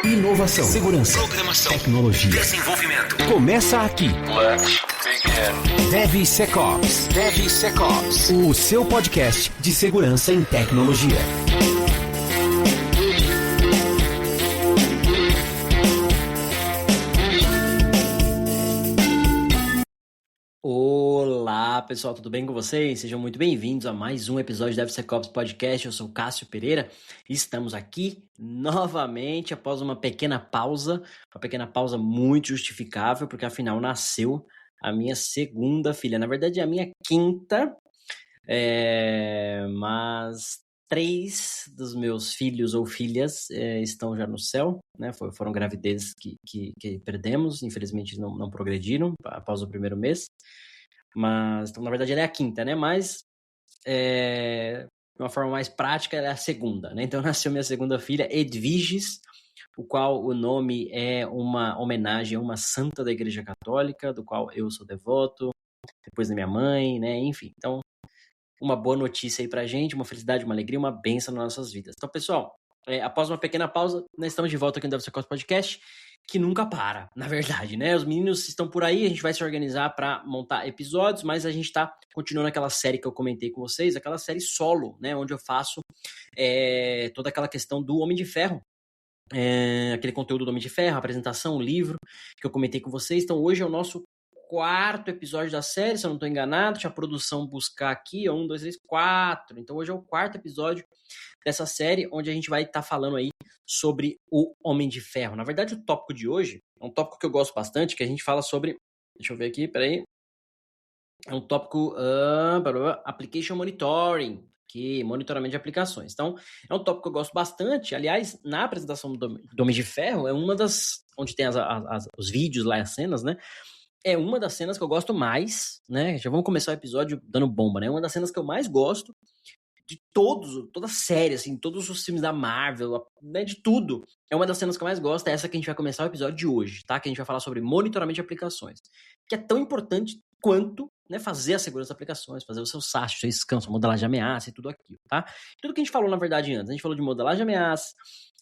Inovação, segurança, programação, tecnologia, desenvolvimento. Começa aqui. Let's begin. DevSecOps. DevSecOps. O seu podcast de segurança em tecnologia. Olá pessoal, tudo bem com vocês? Sejam muito bem-vindos a mais um episódio do DevSecOps Podcast. Eu sou o Cássio Pereira e estamos aqui novamente após uma pequena pausa muito justificável, porque afinal nasceu a minha segunda filha. Na verdade é a minha quinta, mas 3 dos meus filhos ou filhas estão já no céu, né? Foram gravidezes que perdemos, infelizmente não progrediram após o primeiro mês. Mas, então, na verdade, ela é a quinta, né? Mas, de uma forma mais prática, ela é a segunda, né? Então, nasceu minha segunda filha, Edviges, o qual o nome é uma homenagem a uma santa da Igreja Católica, do qual eu sou devoto, depois da minha mãe, né? Enfim, então, uma boa notícia aí pra gente, uma felicidade, uma alegria, uma bênção nas nossas vidas. Então, pessoal, após uma pequena pausa, nós estamos de volta aqui no DevSecOps Podcast, que nunca para, na verdade, né? Os meninos estão por aí, a gente vai se organizar para montar episódios, mas a gente tá continuando aquela série que eu comentei com vocês, aquela série solo, né? Onde eu faço toda aquela questão do Homem de Ferro, aquele conteúdo do Homem de Ferro, a apresentação, o livro que eu comentei com vocês. Então hoje é o nosso 4º episódio da série, se eu não estou enganado. Deixa a produção buscar aqui, 1, 2, 3, 4. Então hoje é o 4º episódio dessa série, onde a gente vai estar falando aí sobre o Homem de Ferro. Na verdade, o tópico de hoje é um tópico que eu gosto bastante, que a gente fala sobre... Deixa eu ver aqui, peraí. É um tópico... Application Monitoring, que monitoramento de aplicações. Então, é um tópico que eu gosto bastante. Aliás, na apresentação do Homem de Ferro, é uma das... Onde tem os vídeos lá, as cenas, né? É uma das cenas que eu gosto mais, né? Já vamos começar o episódio dando bomba, né? É uma das cenas que eu mais gosto de toda a série, assim, todos os filmes da Marvel, né, de tudo. É uma das cenas que eu mais gosto, é essa que a gente vai começar o episódio de hoje, tá? Que a gente vai falar sobre monitoramento de aplicações, que é tão importante quanto, né, fazer a segurança das aplicações, fazer o seu SAST, o seu scan, sua modelagem de ameaça e tudo aquilo, tá? Tudo que a gente falou, na verdade, antes. A gente falou de modelagem de ameaça,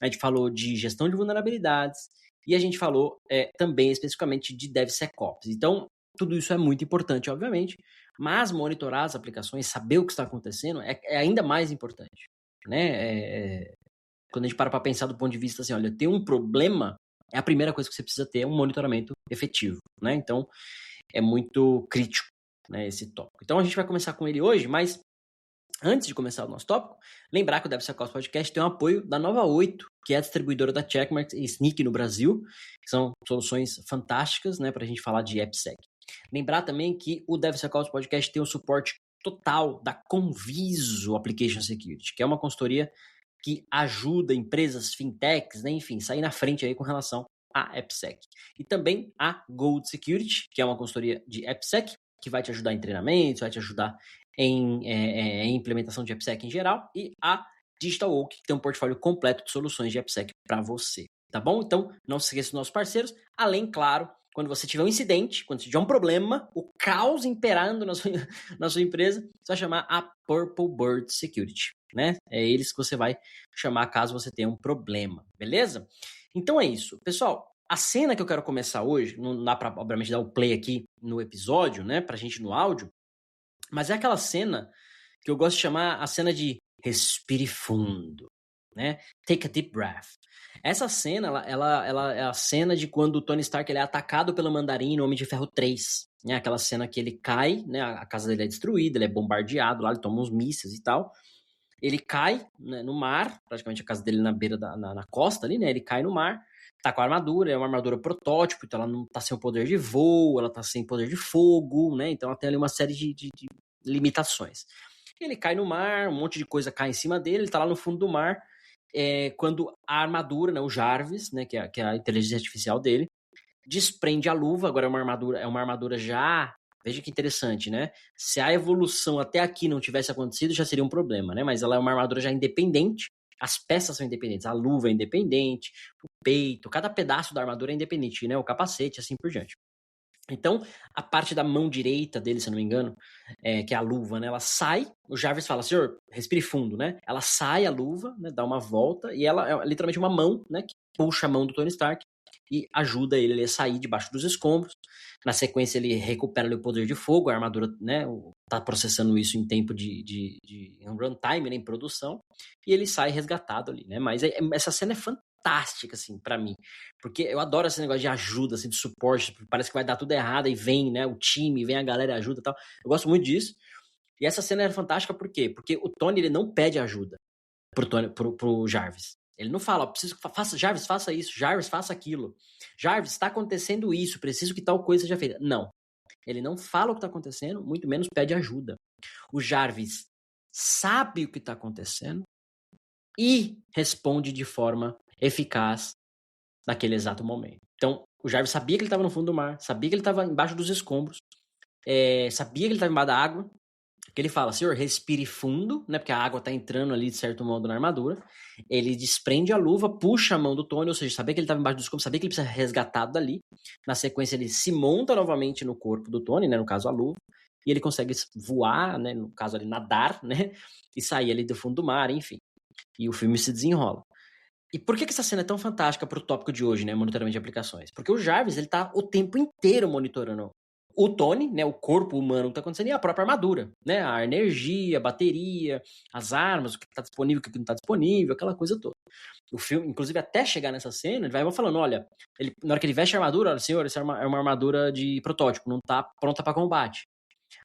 a gente falou de gestão de vulnerabilidades, e a gente falou também especificamente de DevSecOps. Então, tudo isso é muito importante, obviamente, mas monitorar as aplicações, saber o que está acontecendo é ainda mais importante, né? Quando a gente para pensar do ponto de vista assim, olha, tem um problema, a primeira coisa que você precisa ter é um monitoramento efetivo, né? Então, é muito crítico, né, esse tópico. Então, a gente vai começar com ele hoje, mas antes de começar o nosso tópico, lembrar que o DevSecOps Podcast tem o apoio da Nova 8, que é a distribuidora da Checkmarx e Snyk no Brasil, que são soluções fantásticas, né, para a gente falar de AppSec. Lembrar também que o DevSecOps Podcast tem o suporte total da Conviso Application Security, que é uma consultoria que ajuda empresas, fintechs, né, enfim, sair na frente aí com relação a AppSec. E também a Gold Security, que é uma consultoria de AppSec, que vai te ajudar em treinamentos, vai te ajudar em implementação de AppSec em geral, e a Digital Oak, que tem um portfólio completo de soluções de AppSec para você, tá bom? Então, não se esqueça dos nossos parceiros, além, claro, quando você tiver um incidente, quando você tiver um problema, o caos imperando na sua empresa, você vai chamar a Purple Bird Security, né? É eles que você vai chamar caso você tenha um problema, beleza? Então é isso. Pessoal, a cena que eu quero começar hoje, não dá pra, obviamente, dar o play aqui no episódio, né, pra gente no áudio, mas é aquela cena que eu gosto de chamar a cena de respire fundo, né? Take a deep breath. Essa cena, ela é a cena de quando o Tony Stark ele é atacado pelo Mandarim no Homem de Ferro 3. Né? Aquela cena que ele cai, né? A casa dele é destruída, ele é bombardeado lá, ele toma uns mísseis e tal. Ele cai, né, no mar, praticamente a casa dele na beira na costa ali, né? Ele cai no mar, tá com a armadura, é uma armadura protótipo, então ela não tá sem o poder de voo, ela tá sem poder de fogo, né? Então ela tem ali uma série de limitações. Ele cai no mar, um monte de coisa cai em cima dele, ele tá lá no fundo do mar, quando a armadura, né, o Jarvis, né, que é a inteligência artificial dele, desprende a luva. Agora é uma armadura já... Veja que interessante, né? Se a evolução até aqui não tivesse acontecido, já seria um problema, né? Mas ela é uma armadura já independente, as peças são independentes, a luva é independente, o peito, cada pedaço da armadura é independente, né? O capacete, assim por diante. Então, a parte da mão direita dele, se eu não me engano, que é a luva, né? Ela sai, o Jarvis fala, senhor, respire fundo, né? Ela sai a luva, né? Dá uma volta, e ela é literalmente uma mão, né? Que puxa a mão do Tony Stark e ajuda ele a sair debaixo dos escombros. Na sequência, ele recupera ali o poder de fogo, a armadura, né? Tá processando isso em tempo de runtime, né? Em produção, e ele sai resgatado ali, né? Mas essa cena é fantástica, assim, pra mim. Porque eu adoro esse negócio de ajuda, assim, de suporte. Parece que vai dar tudo errado e vem, né, o time, vem a galera e ajuda e tal. Eu gosto muito disso. E essa cena é fantástica por quê? Porque o Tony, ele não pede ajuda pro Jarvis. Ele não fala, preciso que Jarvis, faça isso, Jarvis, faça aquilo. Jarvis, está acontecendo isso, preciso que tal coisa seja feita. Não. Ele não fala o que está acontecendo, muito menos pede ajuda. O Jarvis sabe o que está acontecendo e responde de forma eficaz naquele exato momento. Então, o Jarvis sabia que ele estava no fundo do mar, sabia que ele estava embaixo dos escombros, sabia que ele estava embaixo da água, que ele fala, senhor, respire fundo, né, porque a água está entrando ali, de certo modo, na armadura. Ele desprende a luva, puxa a mão do Tony, ou seja, sabia que ele estava embaixo dos escombros, sabia que ele precisa ser resgatado dali. Na sequência, ele se monta novamente no corpo do Tony, né, no caso, a luva, e ele consegue voar, né, no caso ali, nadar, né, e sair ali do fundo do mar, enfim. E o filme se desenrola. E por que essa cena é tão fantástica para o tópico de hoje, né, monitoramento de aplicações? Porque o Jarvis, ele tá o tempo inteiro monitorando o Tony, né, o corpo humano que tá acontecendo, e a própria armadura, né, a energia, a bateria, as armas, o que tá disponível, o que não tá disponível, aquela coisa toda. O filme, inclusive, até chegar nessa cena, ele vai falando, olha, na hora que ele veste a armadura, olha, senhor, essa é uma armadura de protótipo, não tá pronta para combate.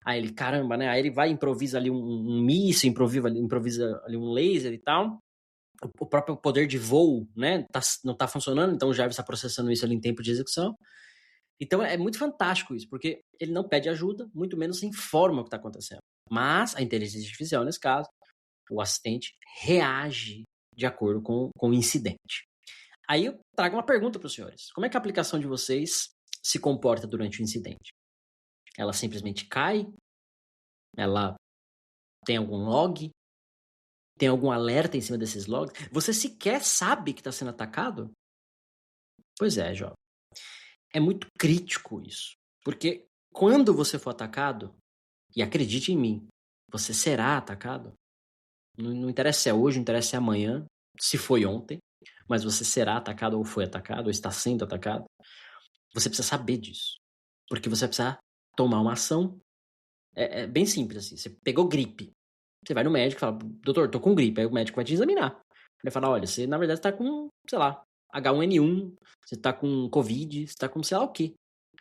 Aí ele, caramba, né, aí ele vai, improvisa ali um míssil, improvisa ali um laser e tal. O próprio poder de voo, né, não tá funcionando, então o Jarvis está processando isso ali em tempo de execução. Então é muito fantástico isso, porque ele não pede ajuda, muito menos informa o que está acontecendo. Mas a inteligência artificial, nesse caso, o assistente reage de acordo com o incidente. Aí eu trago uma pergunta para os senhores. Como é que a aplicação de vocês se comporta durante o incidente? Ela simplesmente cai? Ela tem algum log? Tem algum alerta em cima desses logs? Você sequer sabe que está sendo atacado? Pois é, jovem. É muito crítico isso. Porque quando você for atacado, e acredite em mim, você será atacado. Não interessa se é hoje, não interessa se é amanhã, se foi ontem, mas você será atacado ou foi atacado, ou está sendo atacado. Você precisa saber disso. Porque você precisa tomar uma ação. É bem simples assim. Você pegou gripe. Você vai no médico e fala, doutor, tô com gripe. Aí o médico vai te examinar. Ele vai falar, olha, você na verdade tá com, sei lá, H1N1, você tá com Covid, você tá com sei lá o quê.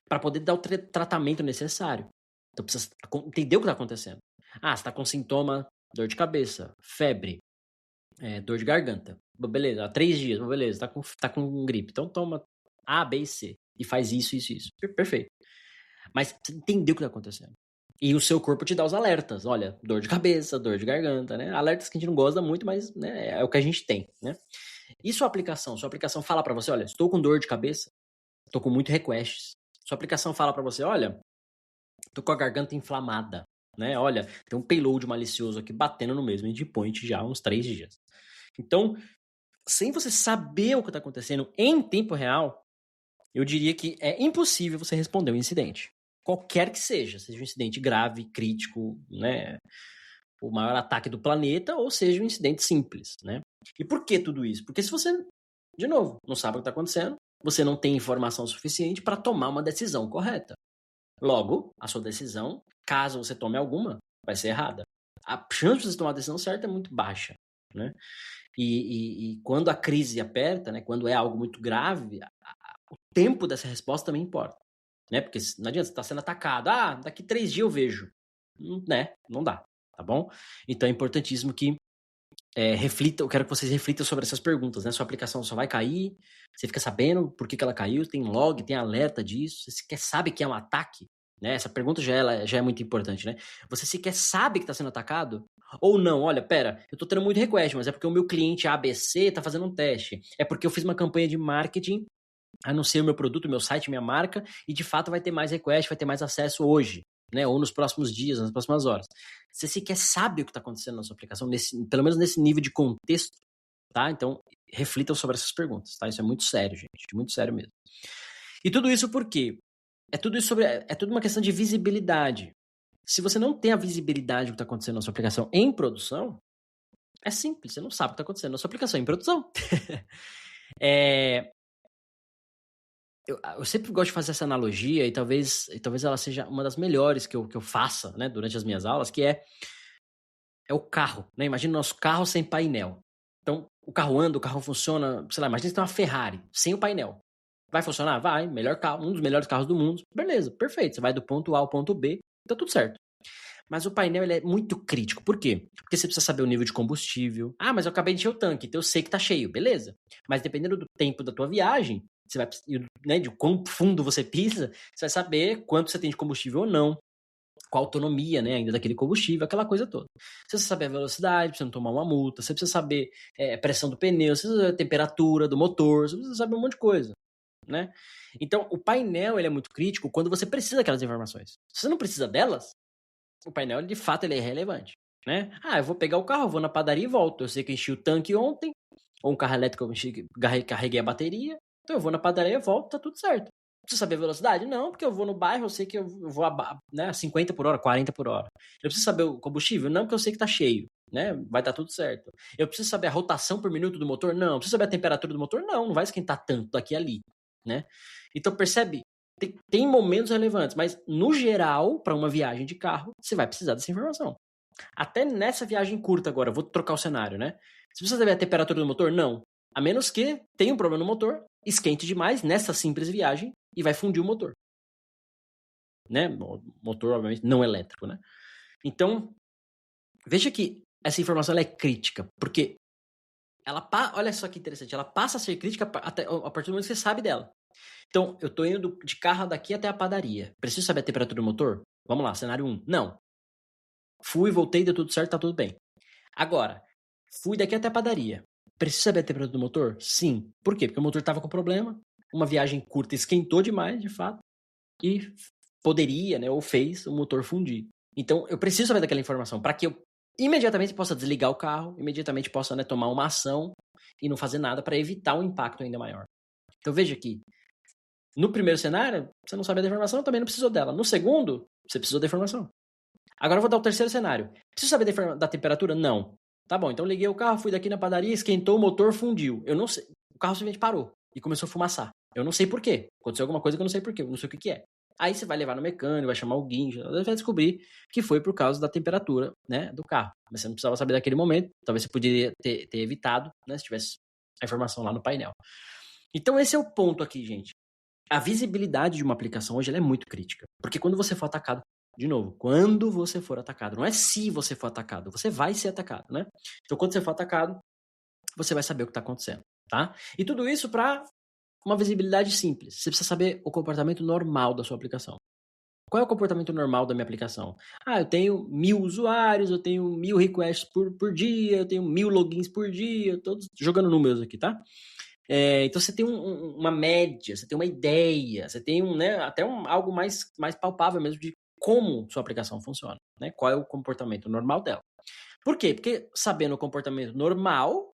Pra poder dar o tratamento necessário. Então precisa entender o que tá acontecendo. Ah, você tá com sintoma, dor de cabeça, febre, dor de garganta. Beleza, há 3 dias, beleza, tá com gripe. Então toma A, B e C. E faz isso, isso, isso. Perfeito. Mas você entendeu o que tá acontecendo. E o seu corpo te dá os alertas. Olha, dor de cabeça, dor de garganta, né? Alertas que a gente não gosta muito, mas né, é o que a gente tem, né? E sua aplicação? Sua aplicação fala para você, olha, estou com dor de cabeça, estou com muito requests. Sua aplicação fala para você, olha, estou com a garganta inflamada, né? Olha, tem um payload malicioso aqui batendo no mesmo endpoint já há uns 3 dias. Então, sem você saber o que está acontecendo em tempo real, eu diria que é impossível você responder um incidente. Qualquer que seja um incidente grave, crítico, né? O maior ataque do planeta, ou seja um incidente simples, né? E por que tudo isso? Porque se você, de novo, não sabe o que está acontecendo, você não tem informação suficiente para tomar uma decisão correta. Logo, a sua decisão, caso você tome alguma, vai ser errada. A chance de você tomar a decisão certa é muito baixa, né? E quando a crise aperta, né? Quando é algo muito grave, o tempo dessa resposta também importa, né? Porque não adianta, você está sendo atacado. Ah, daqui 3 dias eu vejo. Né? Não dá, tá bom? Então é importantíssimo que eu quero que vocês reflitam sobre essas perguntas, né? Sua aplicação só vai cair, você fica sabendo por que ela caiu, tem log, tem alerta disso, você sequer sabe que é um ataque, né? Essa pergunta já é muito importante, né? Você sequer sabe que está sendo atacado? Ou não, olha, pera, eu tô tendo muito request, mas é porque o meu cliente ABC tá fazendo um teste, é porque eu fiz uma campanha de marketing, anunciei o meu produto, meu site, minha marca, e de fato vai ter mais request, vai ter mais acesso hoje, né? Ou nos próximos dias, nas próximas horas. Você sequer sabe o que está acontecendo na sua aplicação, pelo menos nesse nível de contexto, tá? Então, reflitam sobre essas perguntas, tá? Isso é muito sério, gente, muito sério mesmo. E tudo isso por quê? é tudo isso é tudo uma questão de visibilidade. Se você não tem a visibilidade do que está acontecendo na sua aplicação em produção, é simples, você não sabe o que está acontecendo na sua aplicação em produção. Eu sempre gosto de fazer essa analogia e talvez ela seja uma das melhores que eu faça, né, durante as minhas aulas, que é o carro, né? Imagina o nosso carro sem painel. Então, o carro anda, o carro funciona, sei lá, imagina que tem uma Ferrari sem o painel. Vai funcionar? Vai, melhor carro, um dos melhores carros do mundo. Beleza, perfeito. Você vai do ponto A ao ponto B, tá tudo certo. Mas o painel ele é muito crítico. Por quê? Porque você precisa saber o nível de combustível. Ah, mas eu acabei de encher o tanque, então eu sei que tá cheio, beleza. Mas dependendo do tempo da tua viagem, você vai, né, de quão fundo você pisa, você vai saber quanto você tem de combustível ou não, qual a autonomia, né, ainda daquele combustível, aquela coisa toda. Você precisa saber a velocidade, pra você não tomar uma multa, você precisa saber a pressão do pneu, você precisa saber a temperatura do motor, você precisa saber um monte de coisa, né? Então, o painel ele é muito crítico quando você precisa daquelas informações. Se você não precisa delas, o painel, de fato, ele é irrelevante, né? Ah, eu vou pegar o carro, vou na padaria e volto. Eu sei que eu enchi o tanque ontem, ou um carro elétrico eu carreguei a bateria, então eu vou na padaria e volto, tá tudo certo. Preciso saber a velocidade? Não, porque eu vou no bairro, eu sei que eu vou a 50 por hora, 40 por hora. Eu preciso saber o combustível? Não, porque eu sei que tá cheio, né? Vai estar tudo certo. Eu preciso saber a rotação por minuto do motor? Não. Eu preciso saber a temperatura do motor? Não vai esquentar tanto daqui a ali, né? Então percebe, tem momentos relevantes, mas no geral, para uma viagem de carro, você vai precisar dessa informação. Até nessa viagem curta agora, eu vou trocar o cenário, né? Você precisa saber a temperatura do motor? Não. A menos que tenha um problema no motor, esquente demais nessa simples viagem e vai fundir o motor. Né? Motor, obviamente, não elétrico, né? Então, veja que essa informação ela é crítica, porque olha só que interessante, ela passa a ser crítica até a partir do momento que você sabe dela. Então, eu tô indo de carro daqui até a padaria. Preciso saber a temperatura do motor? Vamos lá, cenário 1. Não. Fui, voltei, deu tudo certo, tá tudo bem. Agora, fui daqui até a padaria. Preciso saber a temperatura do motor? Sim. Por quê? Porque o motor estava com problema, uma viagem curta esquentou demais, de fato, e poderia, né, ou fez o motor fundir. Então, eu preciso saber daquela informação para que eu imediatamente possa desligar o carro, imediatamente possa, né, tomar uma ação e não fazer nada para evitar um impacto ainda maior. Então, veja aqui. No primeiro cenário, você não sabia da informação, também não precisou dela. No segundo, você precisou da informação. Agora eu vou dar o terceiro cenário. Preciso saber da temperatura? Não. Tá bom, então liguei o carro, fui daqui na padaria, esquentou, o motor fundiu. Eu não sei. O carro simplesmente parou e começou a fumaçar. Eu não sei por quê. Aconteceu alguma coisa que eu não sei por quê. Eu não sei o que é. Aí você vai levar no mecânico, vai chamar o guincho, vai descobrir que foi por causa da temperatura, né, do carro. Mas você não precisava saber daquele momento. Talvez você poderia ter evitado, né, se tivesse a informação lá no painel. Então esse é o ponto aqui, gente. A visibilidade de uma aplicação hoje ela é muito crítica. Porque quando você for atacado, de novo, quando você for atacado, não é se você for atacado, você vai ser atacado, né? Então, quando você for atacado, você vai saber o que está acontecendo, tá? E tudo isso para uma visibilidade simples. Você precisa saber o comportamento normal da sua aplicação. Qual é o comportamento normal da minha aplicação? Ah, eu tenho 1000 usuários, eu tenho 1000 requests por dia, eu tenho 1000 logins por dia, todos jogando números aqui, tá? Então você tem uma média, você tem uma ideia, você tem até algo mais palpável mesmo de como sua aplicação funciona, né? Qual é o comportamento normal dela. Por quê? Porque sabendo o comportamento normal,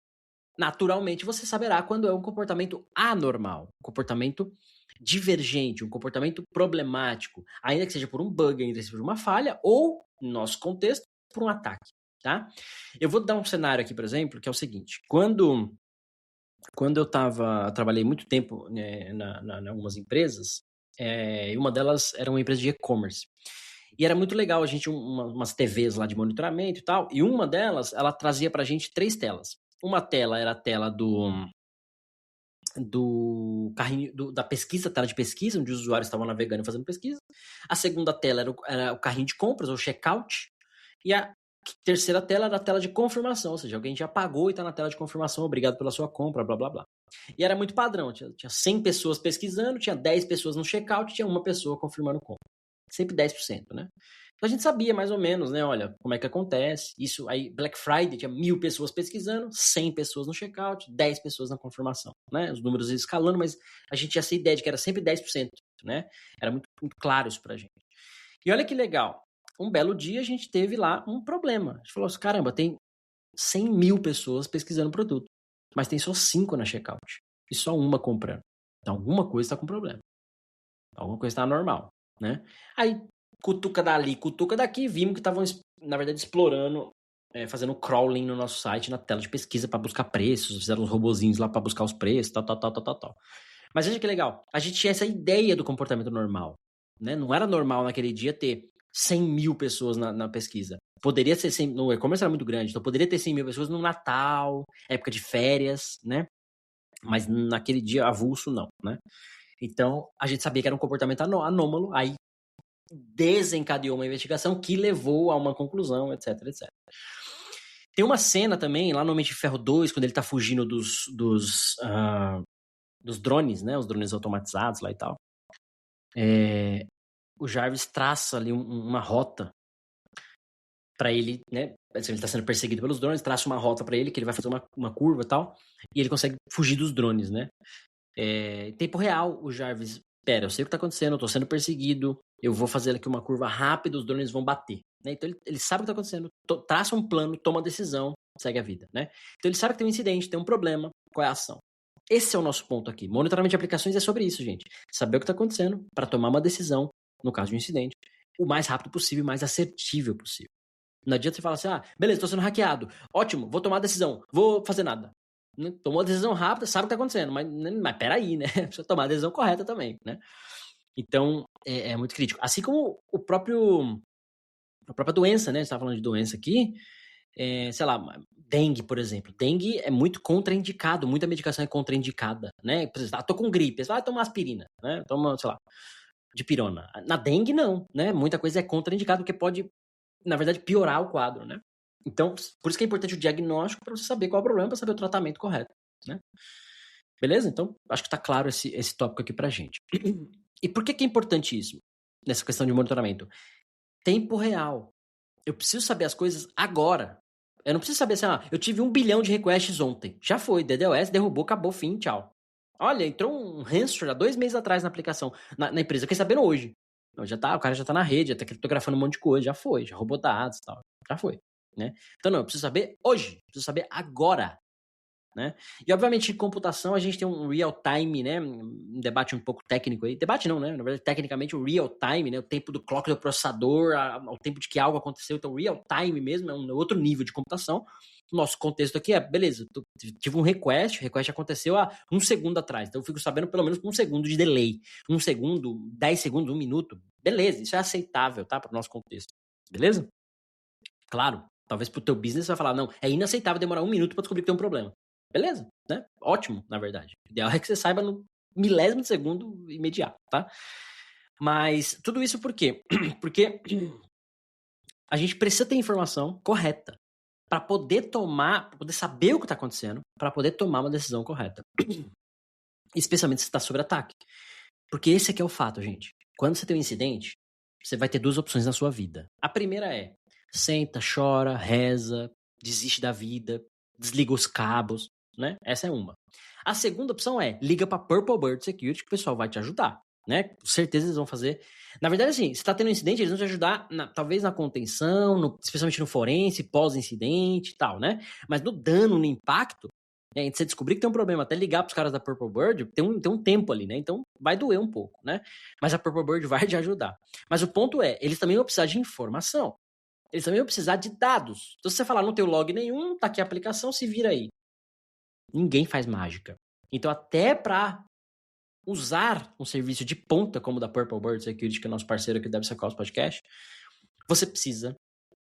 naturalmente você saberá quando é um comportamento anormal, um comportamento divergente, um comportamento problemático, ainda que seja por um bug, ainda que seja por uma falha, ou, no nosso contexto, por um ataque, tá? Eu vou dar um cenário aqui, por exemplo, que é o seguinte. Quando eu trabalhei muito tempo, né, em algumas empresas, e uma delas era uma empresa de e-commerce. E era muito legal, a gente tinha umas TVs lá de monitoramento e tal, e uma delas, ela trazia pra gente 3 telas. Uma tela era a tela do carrinho, da pesquisa, tela de pesquisa, onde os usuários estavam navegando e fazendo pesquisa. A segunda tela era o carrinho de compras, ou checkout. E a terceira tela era a tela de confirmação, ou seja, alguém já pagou e está na tela de confirmação, obrigado pela sua compra, blá, blá, blá. E era muito padrão, tinha 100 pessoas pesquisando, tinha 10 pessoas no checkout, tinha uma pessoa confirmando compra. Sempre 10%, né? Então a gente sabia mais ou menos, né, olha, como é que acontece. Isso aí, Black Friday, tinha 1000 pessoas pesquisando, 100 pessoas no checkout, 10 pessoas na confirmação, né? Os números escalando, mas a gente tinha essa ideia de que era sempre 10%, né? Era muito, muito claro isso pra gente. E olha que legal, um belo dia a gente teve lá um problema. A gente falou assim, caramba, tem 100.000 pessoas pesquisando o produto, mas tem só 5 na checkout e só uma comprando. Então alguma coisa está com problema. Alguma coisa está anormal, né? Aí, cutuca dali, cutuca daqui, vimos que estavam, na verdade, explorando, fazendo crawling no nosso site, na tela de pesquisa para buscar preços, fizeram uns robozinhos lá para buscar os preços, tal. Mas veja que legal, a gente tinha essa ideia do comportamento normal, né? Não era normal naquele dia ter 100 mil pessoas na pesquisa. Poderia ser 100, no e-commerce era muito grande, então poderia ter 100 mil pessoas no Natal, época de férias, né? Mas naquele dia avulso não, né? Então a gente sabia que era um comportamento anômalo, aí desencadeou uma investigação que levou a uma conclusão, etc. Tem uma cena também lá no Homem de Ferro 2, quando ele tá fugindo dos drones, né? Os drones automatizados lá e tal. O Jarvis traça ali uma rota para ele, né? Ele tá sendo perseguido pelos drones, traça uma rota para ele, que ele vai fazer uma curva e tal, e ele consegue fugir dos drones, né? Em tempo real, o Jarvis, pera, eu sei o que tá acontecendo, eu tô sendo perseguido, eu vou fazer aqui uma curva rápida, os drones vão bater, né? Então ele sabe o que tá acontecendo, traça um plano, toma uma decisão, segue a vida, né? Então ele sabe que tem um incidente, tem um problema, qual é a ação? Esse é o nosso ponto aqui. Monitoramento de aplicações é sobre isso, gente. Saber o que tá acontecendo para tomar uma decisão, no caso de um incidente, o mais rápido possível, o mais assertível possível. Não adianta você falar assim, beleza, tô sendo hackeado, ótimo, vou tomar a decisão, vou fazer nada. Tomou a decisão rápida, sabe o que tá acontecendo, mas peraí, né? Precisa tomar a decisão correta também, né? Então, é muito crítico. Assim como a própria doença, né? A gente tava falando de doença aqui, sei lá, dengue, por exemplo. Dengue é muito contraindicado, muita medicação é contraindicada, né? Por exemplo, tô com gripe, você vai tomar aspirina, né? Toma, sei lá, dipirona. Na dengue, não, né? Muita coisa é contraindicada, porque pode, na verdade, piorar o quadro, né? Então, por isso que é importante o diagnóstico para você saber qual é o problema, para saber o tratamento correto, né? Beleza? Então, acho que está claro esse tópico aqui pra gente. E por que é importante isso? Nessa questão de monitoramento. Tempo real. Eu preciso saber as coisas agora. Eu não preciso saber assim, eu tive 1 bilhão de requests ontem. Já foi, DDoS, derrubou, acabou, fim, tchau. Olha, entrou um ransomware há 2 meses atrás na aplicação, na empresa. Eu fiquei sabendo hoje. Não, o cara já tá na rede, já tá criptografando um monte de coisa, já foi, já roubou dados e tal. Já foi. Né? Então, não, eu preciso saber hoje, preciso saber agora, né? E, obviamente, em computação, a gente tem um real-time, né? Um debate um pouco técnico aí. Debate não, né? Na verdade, tecnicamente, o real-time, né? O tempo do clock do processador, o tempo de que algo aconteceu. Então, real-time mesmo é um outro nível de computação. O nosso contexto aqui beleza, tive um request, o request aconteceu há 1 segundo atrás. Então, eu fico sabendo pelo menos com 1 segundo de delay. 1 segundo, 10 segundos, 1 minuto. Beleza, isso é aceitável, tá? Para o nosso contexto. Beleza? Claro. Talvez pro teu business você vai falar, não, é inaceitável demorar 1 minuto para descobrir que tem um problema. Beleza, né? Ótimo, na verdade. O ideal é que você saiba no milésimo de segundo imediato, tá? Mas tudo isso por quê? Porque a gente precisa ter informação correta para poder saber o que está acontecendo, para poder tomar uma decisão correta. Especialmente se está sob ataque. Porque esse aqui é o fato, gente. Quando você tem um incidente, você vai ter 2 opções na sua vida. A primeira é senta, chora, reza, desiste da vida, desliga os cabos, né? Essa é uma. A segunda opção é liga para Purple Bird Security, que o pessoal vai te ajudar, né? Com certeza eles vão fazer. Na verdade, assim, se tá tendo um incidente, eles vão te ajudar, talvez na contenção, especialmente no forense, pós-incidente e tal, né? Mas no dano, no impacto, né? Você descobrir que tem um problema, até ligar pros caras da Purple Bird, tem um tempo ali, né? Então vai doer um pouco, né? Mas a Purple Bird vai te ajudar. Mas o ponto é, eles também vão precisar de informação. Eles também vão precisar de dados. Então, se você falar, não tem log nenhum, tá aqui a aplicação, se vira aí. Ninguém faz mágica. Então, até para usar um serviço de ponta, como o da Purple Bird Security, que é nosso parceiro aqui do DevSecOps Podcast, você precisa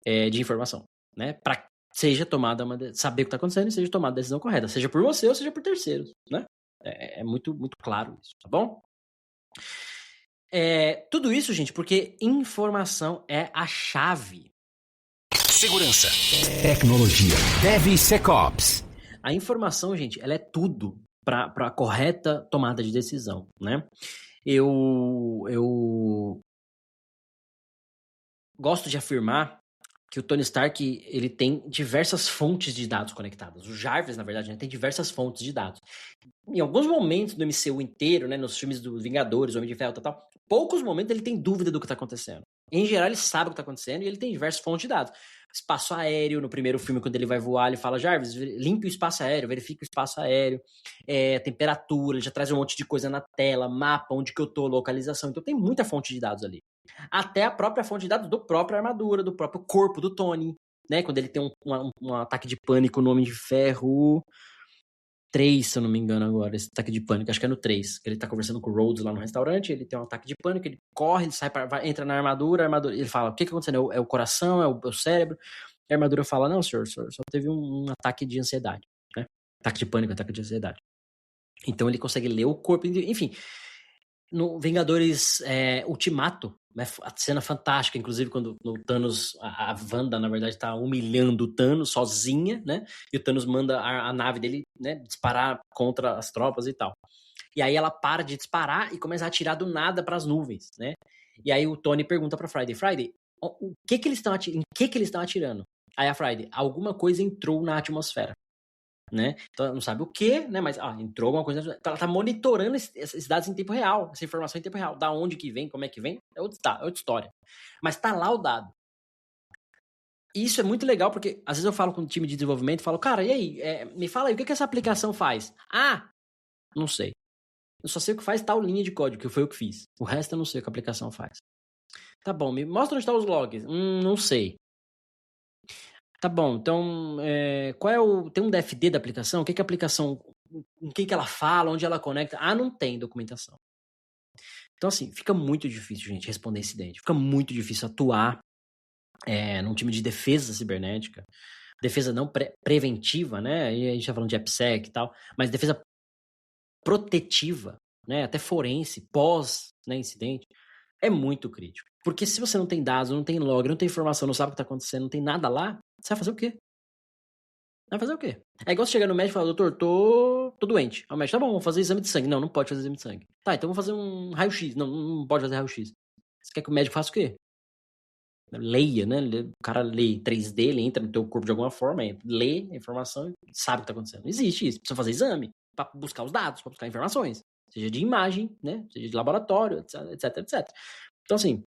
de informação, né? Para seja tomada saber o que está acontecendo e seja tomada a decisão correta, seja por você ou seja por terceiros, né? É muito, muito claro isso, tá bom? Tudo isso, gente, porque informação é a chave. Segurança, tecnologia, DevSecOps. A informação, gente, ela é tudo para a correta tomada de decisão, né? Eu gosto de afirmar que o Tony Stark, ele tem diversas fontes de dados conectadas. O Jarvis, na verdade, tem diversas fontes de dados. Em alguns momentos do MCU inteiro, né, nos filmes do Vingadores, Homem de Ferro, tal, poucos momentos ele tem dúvida do que está acontecendo. Em geral, ele sabe o que tá acontecendo e ele tem diversas fontes de dados. Espaço aéreo, no primeiro filme, quando ele vai voar, ele fala, Jarvis, limpe o espaço aéreo, verifique o espaço aéreo, temperatura, ele já traz um monte de coisa na tela, mapa, onde que eu tô, localização. Então tem muita fonte de dados ali. Até a própria fonte de dados do próprio armadura, do próprio corpo do Tony, né? Quando ele tem um ataque de pânico no Homem de Ferro 3, se eu não me engano agora, esse ataque de pânico, acho que é no 3, que ele tá conversando com o Rhodes lá no restaurante, ele tem um ataque de pânico, ele corre, ele sai, entra na armadura, ele fala, o que aconteceu? É o coração, é o cérebro? E a armadura fala, não, senhor só teve um ataque de ansiedade, né? Ataque de pânico, ataque de ansiedade. Então ele consegue ler o corpo, enfim. No Vingadores Ultimato, né, a cena fantástica, inclusive quando o Thanos, a Wanda, na verdade, tá humilhando o Thanos sozinha, né? E o Thanos manda a nave dele, né, disparar contra as tropas e tal. E aí ela para de disparar e começa a atirar do nada para as nuvens, né? E aí o Tony pergunta pra Friday, o que que eles estão atirando? Em que eles estão atirando? Aí a Friday, alguma coisa entrou na atmosfera. Né? Então ela não sabe o que, né? Mas entrou alguma coisa. Então ela tá monitorando esses dados em tempo real, essa informação em tempo real. Da onde que vem, como é que vem, é outra história. Mas tá lá o dado. E isso é muito legal, porque às vezes eu falo com o time de desenvolvimento, falo, cara, e aí, me fala aí, o que essa aplicação faz? Não sei. Eu só sei o que faz tal linha de código, que foi o que fiz. O resto eu não sei o que a aplicação faz. Tá bom, me mostra onde estão os logs. Não sei. Tá bom, então, qual é tem um DFD da aplicação? O que a aplicação, com quem que ela fala, onde ela conecta? Não tem documentação. Então, assim, fica muito difícil, gente, responder incidente. Fica muito difícil atuar num time de defesa cibernética. Defesa não preventiva, né? E a gente tá falando de AppSec e tal, mas defesa protetiva, né? Até forense, pós, né, incidente, é muito crítico. Porque se você não tem dados, não tem log, não tem informação, não sabe o que tá acontecendo, não tem nada lá, você vai fazer o quê? Vai fazer o quê? É igual você chegar no médico e falar, doutor, tô doente. Aí o médico, tá bom, vamos fazer exame de sangue. Não pode fazer exame de sangue. Tá, então vamos fazer um raio-x. Não pode fazer raio-x. Você quer que o médico faça o quê? Leia, né? O cara lê 3D, ele entra no teu corpo de alguma forma, lê a informação e sabe o que tá acontecendo. Não existe isso. Precisa fazer exame pra buscar os dados, pra buscar informações. Seja de imagem, né? Seja de laboratório, etc. Então, assim,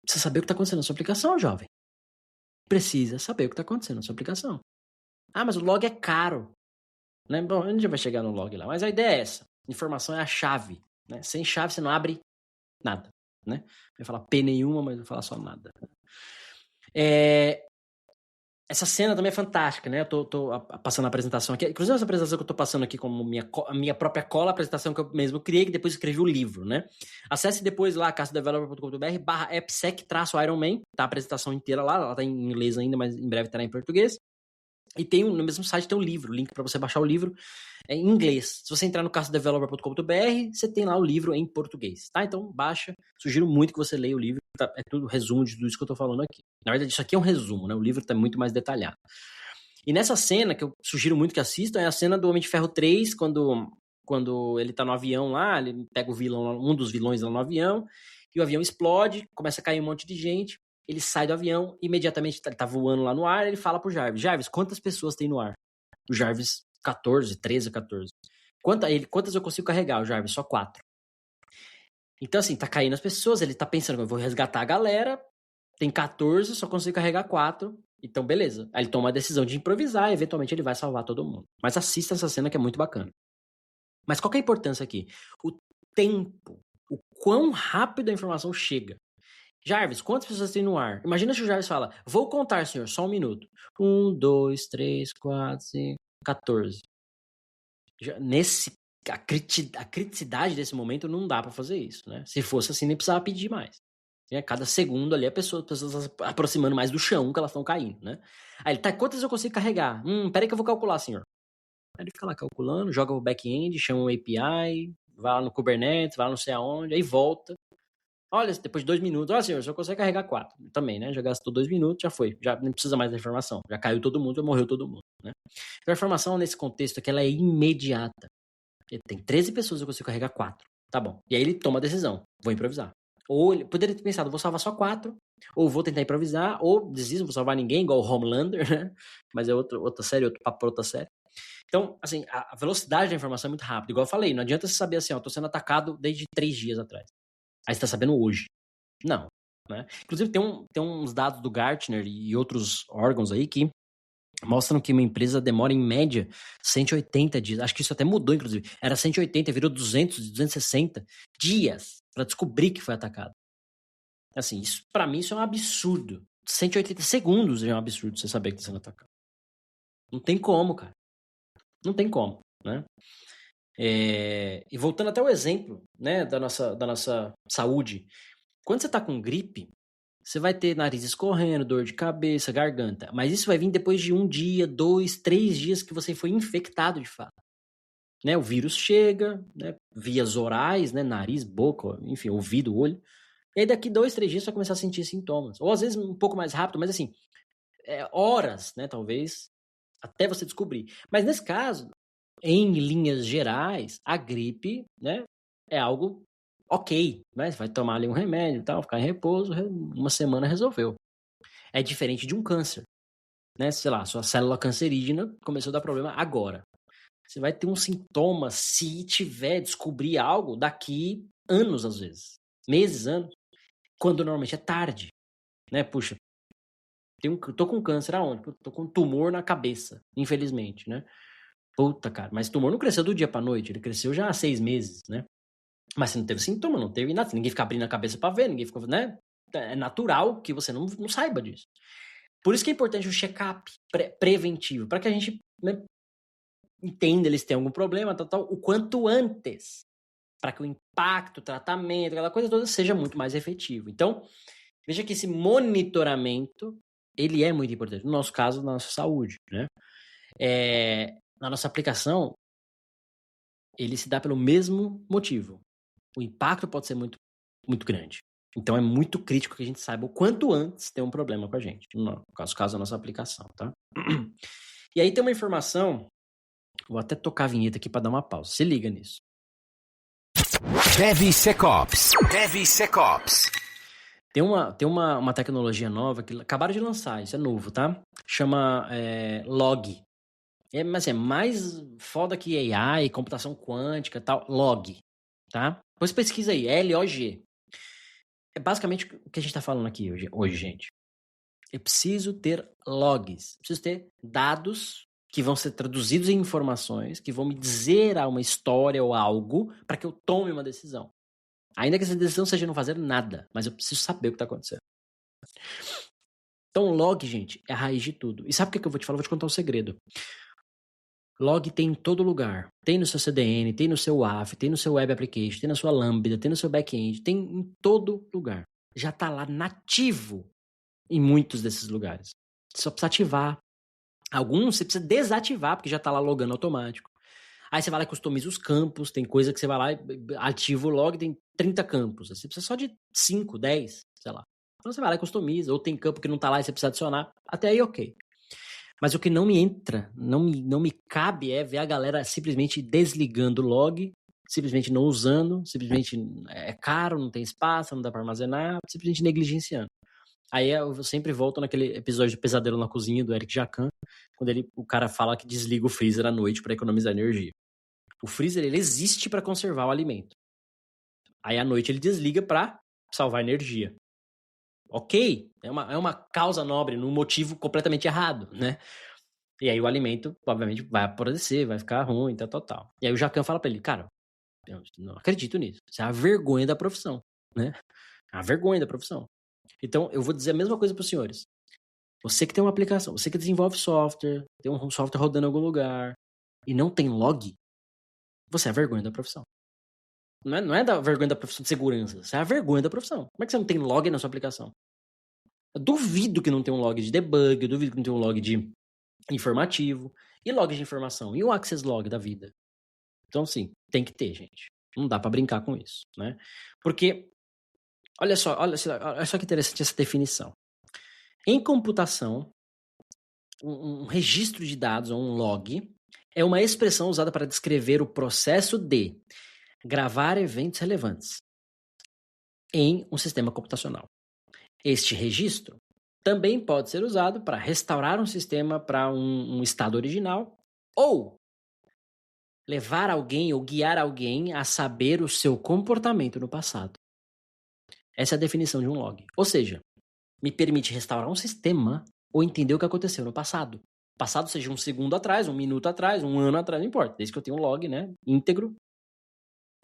precisa saber o que tá acontecendo na sua aplicação, jovem. Precisa saber o que tá acontecendo na sua aplicação. Mas o log é caro. Né? Bom, a gente já vai chegar no log lá. Mas a ideia é essa. Informação é a chave. Né? Sem chave você não abre nada. Né? Vai falar P nenhuma, mas não falar só nada. Essa cena também é fantástica, né? Eu tô passando a apresentação aqui. Inclusive, essa apresentação que eu tô passando aqui como a minha própria cola, a apresentação que eu mesmo criei, que depois escrevi o livro, né? Acesse depois lá, casadeveloper.com.br/appsec-ironman, tá? A apresentação inteira lá, ela tá em inglês ainda, mas em breve estará em português. E no mesmo site tem um livro, o link para você baixar o livro em inglês. Se você entrar no casadeveloper.com.br, você tem lá o livro em português, tá? Então baixa, sugiro muito que você leia o livro, tá? É tudo resumo de tudo isso que eu tô falando aqui. Na verdade, isso aqui é um resumo, né? O livro tá muito mais detalhado. E nessa cena, que eu sugiro muito que assistam, é a cena do Homem de Ferro 3, quando ele tá no avião lá, ele pega um dos vilões lá no avião, e o avião explode, começa a cair um monte de gente. Ele sai do avião, imediatamente ele tá voando lá no ar, ele fala pro Jarvis, quantas pessoas tem no ar? O Jarvis, 13, 14. Quantas eu consigo carregar? O Jarvis, só 4. Então, assim, tá caindo as pessoas, ele tá pensando, eu vou resgatar a galera, tem 14, só consigo carregar 4, então beleza. Aí ele toma a decisão de improvisar, e eventualmente ele vai salvar todo mundo. Mas assista essa cena que é muito bacana. Mas qual que é a importância aqui? O tempo, o quão rápido a informação chega. Jarvis, quantas pessoas tem no ar? Imagina se o Jarvis fala, vou contar, senhor, só um minuto. 1, 2, 3, 4, 5, 14. A criticidade desse momento não dá pra fazer isso, né? Se fosse assim, nem precisava pedir mais. Cada segundo ali, as pessoas aproximando mais do chão que elas estão caindo, né? Aí ele, tá, quantas eu consigo carregar? Peraí que eu vou calcular, senhor. Aí ele fica lá calculando, joga o back-end, chama o API, vai lá no Kubernetes, vai lá não sei aonde, aí volta. Olha, depois de 2 minutos, senhor, só consegue carregar 4. Também, né? Já gastou 2 minutos, já foi. Já não precisa mais da informação. Já caiu todo mundo, já morreu todo mundo, né? Então a informação nesse contexto aqui, ela é imediata. Tem 13 pessoas, eu consigo carregar 4. Tá bom. E aí ele toma a decisão. Vou improvisar. Ou ele poderia ter pensado, vou salvar só 4, ou vou tentar improvisar, ou desisto, não vou salvar ninguém, igual o Homelander, né? Mas é outra série, outro papo pra outra série. Então, assim, a velocidade da informação é muito rápida. Igual eu falei, não adianta você saber assim, tô sendo atacado desde 3 dias atrás. Aí você tá sabendo hoje. Não. né? Inclusive, tem uns dados do Gartner e outros órgãos aí que mostram que uma empresa demora, em média, 180 dias. Acho que isso até mudou, inclusive. Era 180, virou 200, 260 dias para descobrir que foi atacado. Assim, isso, para mim, isso é um absurdo. 180 segundos já é um absurdo você saber que está sendo atacado. Não tem como, cara. Não tem como, né? E voltando até o exemplo, né, da nossa saúde. Quando você tá com gripe, você vai ter nariz escorrendo, dor de cabeça, garganta. Mas isso vai vir depois de 1 dia, 2, 3 dias que você foi infectado de fato. Né? O vírus chega, né, vias orais, né, nariz, boca, enfim, ouvido, olho. E aí daqui 2, 3 dias você vai começar a sentir sintomas. Ou às vezes um pouco mais rápido, mas assim, horas, né, talvez, até você descobrir. Mas nesse caso, em linhas gerais, a gripe, né, é algo ok, né? Você vai tomar ali um remédio e tal, ficar em repouso, 1 semana resolveu. É diferente de um câncer, né? Sei lá, sua célula cancerígena começou a dar problema agora. Você vai ter um sintoma se descobrir algo daqui anos, às vezes. Meses, anos. Quando normalmente é tarde, né? Puxa, tô com câncer aonde? Tô com um tumor na cabeça, infelizmente, né? Puta, cara, mas o tumor não cresceu do dia pra noite, ele cresceu já há 6 meses, né? Mas você não teve sintoma, não teve nada, ninguém fica abrindo a cabeça pra ver, ninguém ficou, né? É natural que você não saiba disso. Por isso que é importante o check-up preventivo, para que a gente, né, entenda eles têm algum problema, tal, o quanto antes, para que o impacto, o tratamento, aquela coisa toda seja muito mais efetivo. Então, veja que esse monitoramento, ele é muito importante, no nosso caso, na nossa saúde, né? Na nossa aplicação, ele se dá pelo mesmo motivo. O impacto pode ser muito, muito grande. Então é muito crítico que a gente saiba o quanto antes tem um problema com a gente, no caso da nossa aplicação, tá? E aí tem uma informação, vou até tocar a vinheta aqui para dar uma pausa, se liga nisso. DevSecOps. Tem uma tecnologia nova que acabaram de lançar, isso é novo, tá? Chama Log. Mas é mais foda que AI, computação quântica e tal, Log, tá? Depois pesquisa aí, LOG. É basicamente o que a gente está falando aqui hoje, gente. Eu preciso ter logs, preciso ter dados que vão ser traduzidos em informações, que vão me dizer uma história ou algo para que eu tome uma decisão. Ainda que essa decisão seja não fazer nada, mas eu preciso saber o que está acontecendo. Então, log, gente, é a raiz de tudo. E sabe o que eu vou te falar? Eu vou te contar um segredo. Log tem em todo lugar. Tem no seu CDN, tem no seu WAF, tem no seu Web Application, tem na sua Lambda, tem no seu back-end, tem em todo lugar. Já está lá nativo em muitos desses lugares. Você só precisa ativar. Alguns você precisa desativar, porque já está lá logando automático. Aí você vai lá e customiza os campos, tem coisa que você vai lá e ativa o log, tem 30 campos. Você precisa só de 5, 10, sei lá. Então você vai lá e customiza, ou tem campo que não está lá e você precisa adicionar. Até aí, ok. Mas o que não me entra, não me cabe é ver a galera simplesmente desligando o log, simplesmente não usando, simplesmente é caro, não tem espaço, não dá para armazenar, simplesmente negligenciando. Aí eu sempre volto naquele episódio do Pesadelo na Cozinha, do Eric Jacan, quando o cara fala que desliga o freezer à noite para economizar energia. O freezer, ele existe para conservar o alimento. Aí à noite ele desliga para salvar energia. Ok, é uma causa nobre, num motivo completamente errado, né? E aí o alimento, obviamente, vai apodrecer, vai ficar ruim, tal. E aí o Jacan fala pra ele, cara, eu não acredito nisso. Isso é a vergonha da profissão, né? É a vergonha da profissão. Então, eu vou dizer a mesma coisa pros senhores. Você que tem uma aplicação, você que desenvolve software, tem um software rodando em algum lugar, e não tem log, você é a vergonha da profissão. Não é da vergonha da profissão de segurança, você é a vergonha da profissão. Como é que você não tem log na sua aplicação? Eu duvido que não tenha um log de debug, eu duvido que não tenha um log de informativo, e log de informação, e o access log da vida. Então, sim, tem que ter, gente. Não dá pra brincar com isso, né? Porque, olha só que interessante essa definição. Em computação, um registro de dados, ou um log, é uma expressão usada para descrever o processo de gravar eventos relevantes em um sistema computacional. Este registro também pode ser usado para restaurar um sistema para um estado original ou levar alguém ou guiar alguém a saber o seu comportamento no passado. Essa é a definição de um log. Ou seja, me permite restaurar um sistema ou entender o que aconteceu no passado. Passado seja um segundo atrás, um minuto atrás, um ano atrás, não importa. Desde que eu tenho um log, né, íntegro,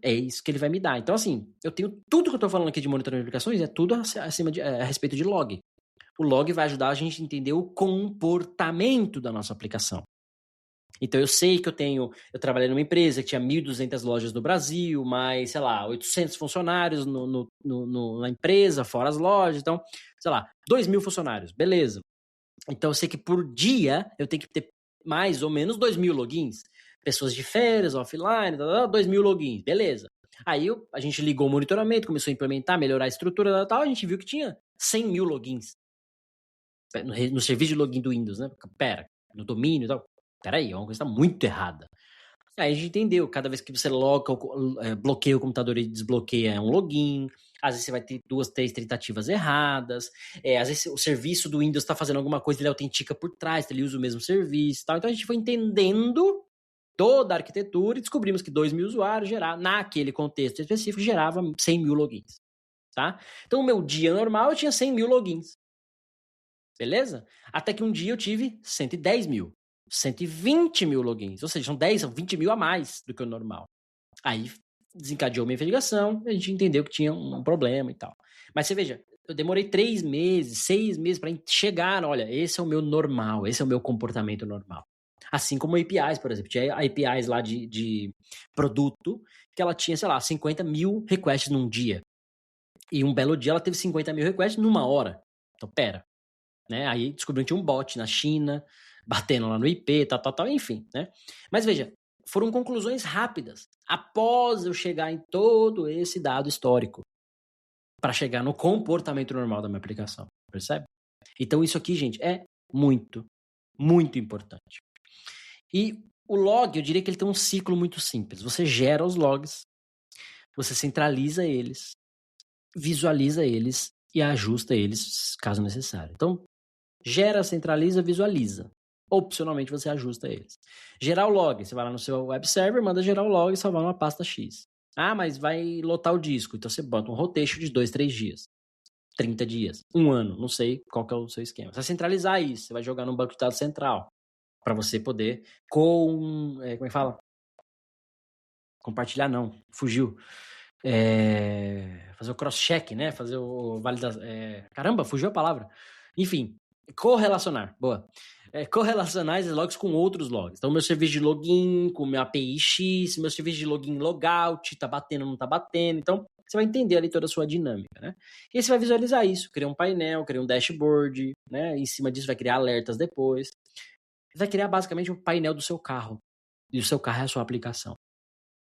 é isso que ele vai me dar. Então, assim, eu tenho tudo que eu tô falando aqui de monitoramento de aplicações, é tudo a respeito de log. O log vai ajudar a gente a entender o comportamento da nossa aplicação. Então, eu sei que eu trabalhei numa empresa que tinha 1.200 lojas no Brasil, mais, sei lá, 800 funcionários na empresa, fora as lojas. Então, sei lá, 2.000 funcionários, beleza. Então, eu sei que por dia eu tenho que ter mais ou menos 2.000 logins. Pessoas de férias, offline, 2.000 logins, beleza. Aí a gente ligou o monitoramento, começou a implementar, melhorar a estrutura e tal, a gente viu que tinha 100.000 logins no serviço de login do Windows, né? Pera, no domínio e tal. Peraí, uma coisa está muito errada. Aí a gente entendeu, cada vez que você bloqueia o computador e desbloqueia um login, às vezes você vai ter 2, 3 tentativas erradas, às vezes o serviço do Windows está fazendo alguma coisa, ele autentica por trás, ele usa o mesmo serviço e tal. Então a gente foi entendendo toda a arquitetura e descobrimos que 2.000 usuários naquele contexto específico, gerava 100.000 logins, tá? Então o meu dia normal eu tinha 100.000 logins, beleza? Até que um dia eu tive 110.000. 120.000 logins, ou seja, são 20.000 a mais do que o normal. Aí desencadeou uma investigação, a gente entendeu que tinha um problema e tal. Mas você veja, eu demorei 3 meses, 6 meses para chegar, olha, esse é o meu normal, esse é o meu comportamento normal. Assim como APIs, por exemplo, tinha APIs lá de produto, que ela tinha, sei lá, 50.000 requests num dia. E um belo dia ela teve 50.000 requests numa hora. Então, pera. Né? Aí descobriu que tinha um bot na China, batendo lá no IP, tal, enfim, né? Mas veja, foram conclusões rápidas, após eu chegar em todo esse dado histórico, para chegar no comportamento normal da minha aplicação, percebe? Então isso aqui, gente, é muito, muito importante. E o log, eu diria que ele tem um ciclo muito simples. Você gera os logs, você centraliza eles, visualiza eles e ajusta eles, caso necessário. Então, gera, centraliza, visualiza. Opcionalmente você ajusta eles. Gerar o log, você vai lá no seu web server, manda gerar o log e salvar numa pasta X. Ah, mas vai lotar o disco. Então você bota um rotation de 2, 3 dias. 30 dias. 1 ano. Não sei qual que é o seu esquema. Você vai centralizar isso. Você vai jogar num banco de dados central. Para você poder como é que fala? Compartilhar não. Fugiu. Fazer o cross-check, né? Fazer o validação. Caramba, fugiu a palavra. Enfim. Correlacionar, boa. Correlacionar esses logs com outros logs. Então, meu serviço de login com meu API X, meu serviço de login logout, tá batendo, não tá batendo. Então, você vai entender ali toda a sua dinâmica, né? E aí você vai visualizar isso, criar um painel, criar um dashboard, né? Em cima disso vai criar alertas depois. Você vai criar basicamente o painel do seu carro. E o seu carro é a sua aplicação,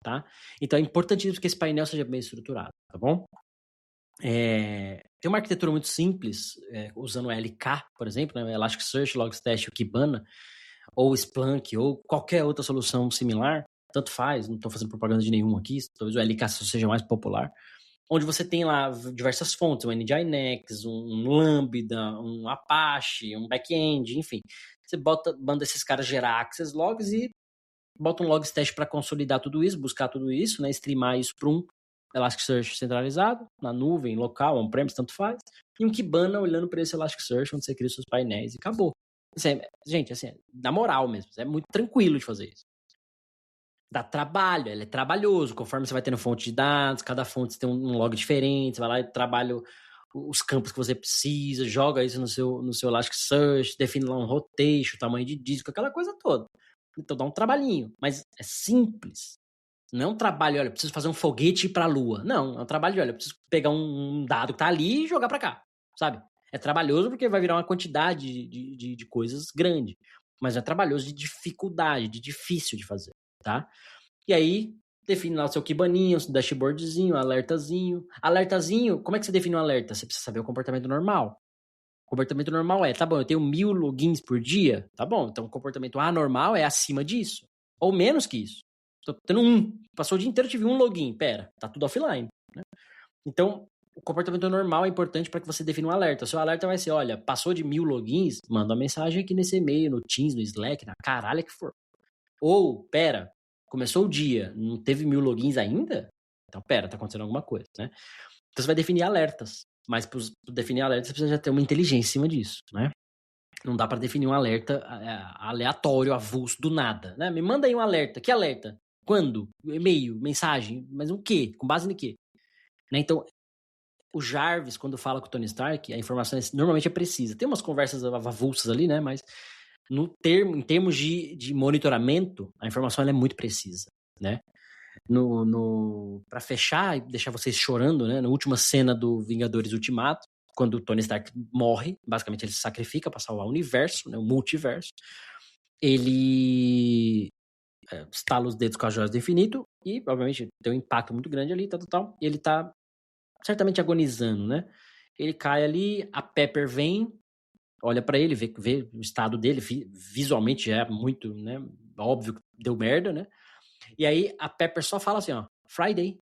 tá? Então, é importantíssimo que esse painel seja bem estruturado, tá bom? Tem uma arquitetura muito simples, usando o LK, por exemplo, né, Elasticsearch, Logstash, o Kibana, ou Splunk, ou qualquer outra solução similar, tanto faz, não estou fazendo propaganda de nenhum aqui, talvez o LK seja mais popular, onde você tem lá diversas fontes, um Nginx, um Lambda, um Apache, um back-end, enfim. Você manda esses caras gerar access logs e bota um Logstash para consolidar tudo isso, buscar tudo isso, né, streamar isso para um Elasticsearch centralizado, na nuvem, local, on-premise, tanto faz, e um Kibana olhando para esse Elasticsearch, onde você cria seus painéis e acabou. Assim, gente, assim, na moral mesmo, é muito tranquilo de fazer isso. Dá trabalho, ele é trabalhoso, conforme você vai tendo fonte de dados, cada fonte você tem um log diferente, você vai lá e trabalha os campos que você precisa, joga isso no seu Elasticsearch, define lá um rotation, tamanho de disco, aquela coisa toda. Então dá um trabalhinho, mas é simples. Não é um trabalho, olha, eu preciso fazer um foguete para a Lua. Não, é um trabalho de, olha, eu preciso pegar um dado que tá ali e jogar para cá, sabe? É trabalhoso porque vai virar uma quantidade de coisas grande, mas é trabalhoso de dificuldade, de difícil de fazer, tá? E aí, define lá o seu Kibaninho, o seu dashboardzinho, alertazinho. Alertazinho, como é que você define um alerta? Você precisa saber o comportamento normal. O comportamento normal tá bom, eu tenho 1.000 logins por dia, tá bom, então o comportamento anormal é acima disso, ou menos que isso. Tô tendo passou o dia inteiro, tive um login, pera, tá tudo offline, né? Então, o comportamento normal é importante para que você defina um alerta. O seu alerta vai ser, olha, passou de 1.000 logins, manda uma mensagem aqui nesse e-mail, no Teams, no Slack, na caralho que for. Ou, pera, começou o dia, não teve 1.000 logins ainda? Então, pera, tá acontecendo alguma coisa, né? Então você vai definir alertas. Mas para definir alertas, você precisa já ter uma inteligência em cima disso, né? Não dá para definir um alerta aleatório, avulso, do nada, né? Me manda aí um alerta. Que alerta? Quando? E-mail, mensagem? Mas o quê? Com base no quê? Né? Então, o Jarvis, quando fala com o Tony Stark, a informação normalmente é precisa. Tem umas conversas avulsas ali, né? Mas em termos de monitoramento, a informação ela é muito precisa, né? Para fechar e deixar vocês chorando, né? Na última cena do Vingadores Ultimato, quando o Tony Stark morre, basicamente ele se sacrifica para salvar o universo, né? O multiverso. Ele estala os dedos com as joias do infinito e, obviamente, tem um impacto muito grande ali, tal. E ele tá certamente agonizando, né? Ele cai ali, a Pepper vem, olha pra ele, vê o estado dele, visualmente é muito, né? Óbvio que deu merda, né? E aí a Pepper só fala assim, ó, Friday,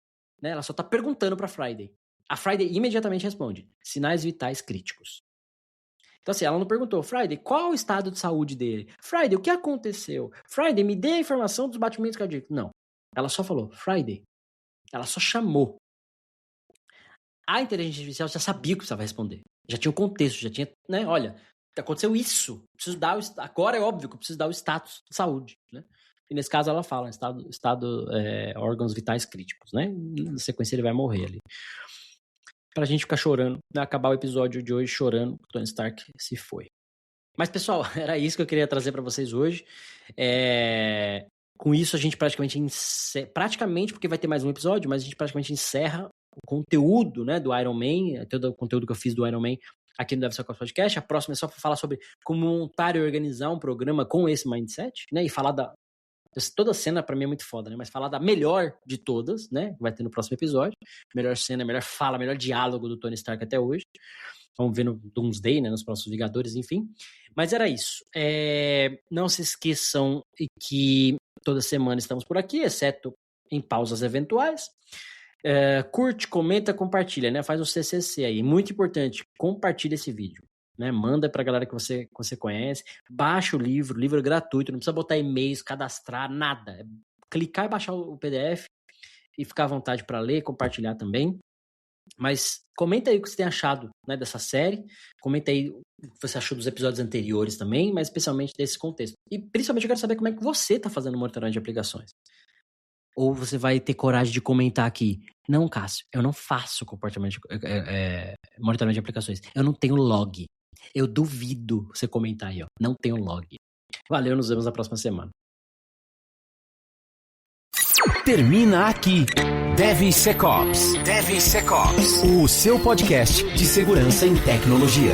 né? Ela só tá perguntando pra Friday. A Friday imediatamente responde, sinais vitais críticos. Então assim, ela não perguntou, Friday, qual o estado de saúde dele? Friday, o que aconteceu? Friday, me dê a informação dos batimentos cardíacos. Não, ela só falou, Friday. Ela só chamou. A inteligência artificial já sabia o que precisava responder. Já tinha o contexto, já tinha, né? Olha, aconteceu isso. Preciso dar agora é óbvio que eu preciso dar o status de saúde, né? E nesse caso ela fala, órgãos vitais críticos, né? Na sequência ele vai morrer ali. Pra gente ficar chorando, né? Acabar o episódio de hoje chorando, o Tony Stark se foi. Mas, pessoal, era isso que eu queria trazer pra vocês hoje. Com isso a gente praticamente, porque vai ter mais um episódio, mas a gente praticamente encerra o conteúdo, né, do Iron Man, todo o conteúdo que eu fiz do Iron Man aqui no DevSecOps Podcast. A próxima é só para falar sobre como montar e organizar um programa com esse mindset, né, e falar toda cena para mim é muito foda, né, mas falar da melhor de todas, né, vai ter no próximo episódio, melhor cena, melhor fala, melhor diálogo do Tony Stark até hoje. Vamos ver no Doomsday, né, nos próximos Vingadores, enfim. Mas era isso. Não se esqueçam que toda semana estamos por aqui, exceto em pausas eventuais. Curte, comenta, compartilha, né? Faz um CCC aí. Muito importante, compartilha esse vídeo, né? Manda pra galera que você conhece. Baixa o livro é gratuito, não precisa botar e-mails, cadastrar, nada. Clicar e baixar o PDF e ficar à vontade para ler, compartilhar também. Mas comenta aí o que você tem achado, né, dessa série. Comenta aí o que você achou dos episódios anteriores também, mas especialmente desse contexto. E principalmente eu quero saber como é que você tá fazendo monitoramento de aplicações. Ou você vai ter coragem de comentar aqui, não, Cássio, eu não faço monitoramento de aplicações. Eu não tenho log. Eu duvido você comentar aí, ó. Não tenho log. Valeu, nos vemos na próxima semana. Termina aqui DevSecOps, o seu podcast de segurança em tecnologia.